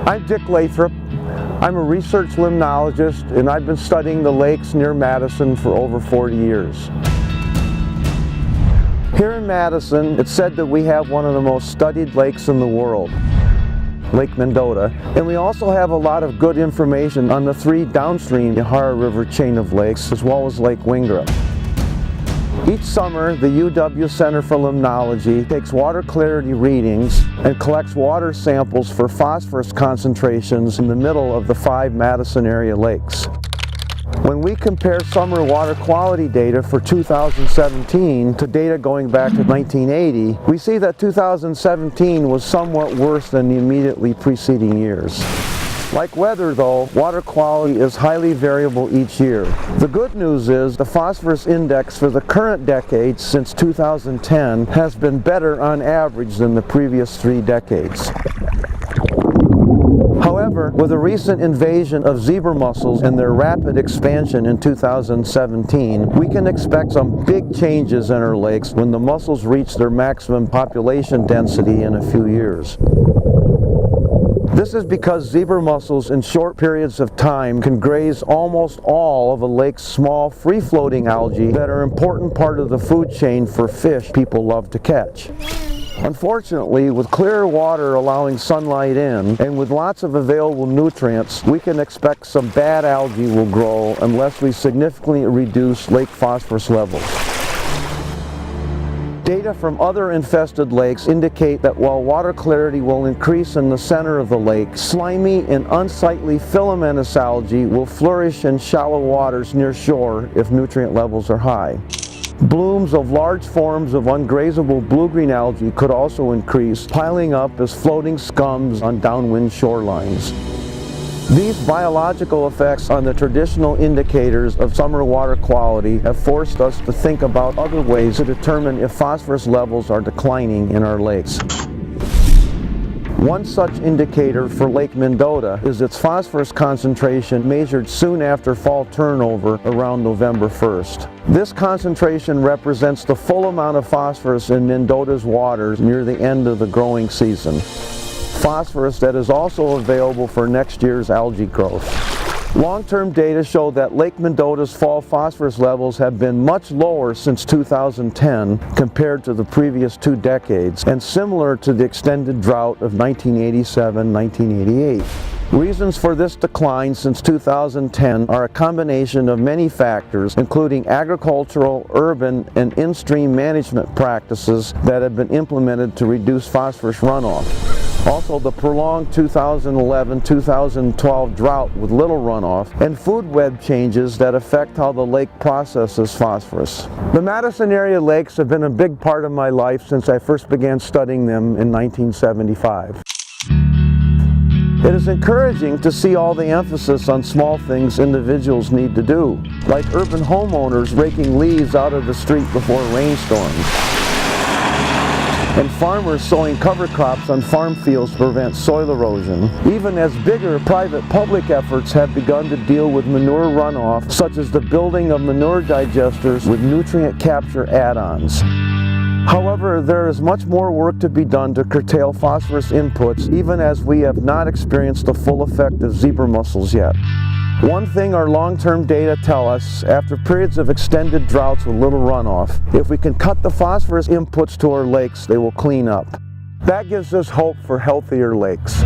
I'm Dick Lathrop. I'm a research limnologist, and I've been studying the lakes near Madison for over 40 years. Here in Madison, it's said that we have one of the most studied lakes in the world, Lake Mendota, and we also have a lot of good information on the three downstream Yahara River chain of lakes, as well as Lake Wingra. Each summer, the UW Center for Limnology takes water clarity readings and collects water samples for phosphorus concentrations in the middle of the 5 Madison area lakes. When we compare summer water quality data for 2017 to data going back to 1980, we see that 2017 was somewhat worse than the immediately preceding years. Like weather though, water quality is highly variable each year. The good news is the phosphorus index for the current decade since 2010 has been better on average than the previous 3 decades. However, with the recent invasion of zebra mussels and their rapid expansion in 2017, we can expect some big changes in our lakes when the mussels reach their maximum population density in a few years. This is because zebra mussels in short periods of time can graze almost all of a lake's small free-floating algae that are an important part of the food chain for fish people love to catch. Unfortunately, with clearer water allowing sunlight in, and with lots of available nutrients, we can expect some bad algae will grow unless we significantly reduce lake phosphorus levels. Data from other infested lakes indicate that while water clarity will increase in the center of the lake, slimy and unsightly filamentous algae will flourish in shallow waters near shore if nutrient levels are high. Blooms of large forms of ungrazable blue-green algae could also increase, piling up as floating scums on downwind shorelines. These biological effects on the traditional indicators of summer water quality have forced us to think about other ways to determine if phosphorus levels are declining in our lakes. One such indicator for Lake Mendota is its phosphorus concentration measured soon after fall turnover around November 1st. This concentration represents the full amount of phosphorus in Mendota's waters near the end of the growing season. Phosphorus that is also available for next year's algae growth. Long-term data show that Lake Mendota's fall phosphorus levels have been much lower since 2010 compared to the previous 2 decades, and similar to the extended drought of 1987-1988. Reasons for this decline since 2010 are a combination of many factors, including agricultural, urban, and in-stream management practices that have been implemented to reduce phosphorus runoff. Also, the prolonged 2011-2012 drought with little runoff, and food web changes that affect how the lake processes phosphorus. The Madison area lakes have been a big part of my life since I first began studying them in 1975. It is encouraging to see all the emphasis on small things individuals need to do, like urban homeowners raking leaves out of the street before rainstorms, and farmers sowing cover crops on farm fields to prevent soil erosion, even as bigger private-public efforts have begun to deal with manure runoff, such as the building of manure digesters with nutrient capture add-ons. However, there is much more work to be done to curtail phosphorus inputs, even as we have not experienced the full effect of zebra mussels yet. One thing our long-term data tell us, after periods of extended droughts with little runoff, if we can cut the phosphorus inputs to our lakes, they will clean up. That gives us hope for healthier lakes.